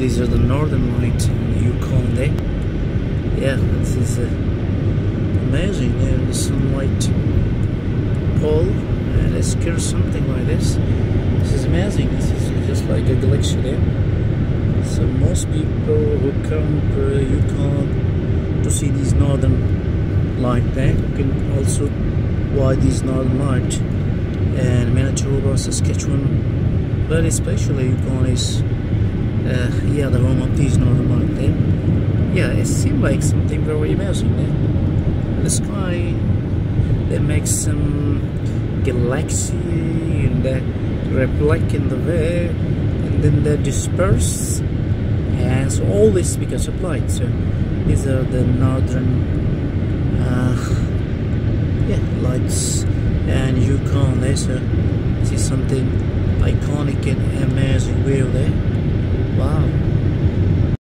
these are the northern lights in the Yukon there. Yeah, this is amazing. There in the sunlight pole, and let's hear something like this. This is amazing. This is just like a galaxy there. So most people who come to Yukon to see these northern light there can also watch these northern light. And Manitoba, Saskatchewan, but especially Yukon is yeah, the home of these northern light there. Yeah, it seems like something very amazing there. The sky, they make some galaxy and they reflect in the way, and then they disperse, and so all this because of light. So these are the northern yeah, lights and Yukon there. So this is something iconic and amazing view there.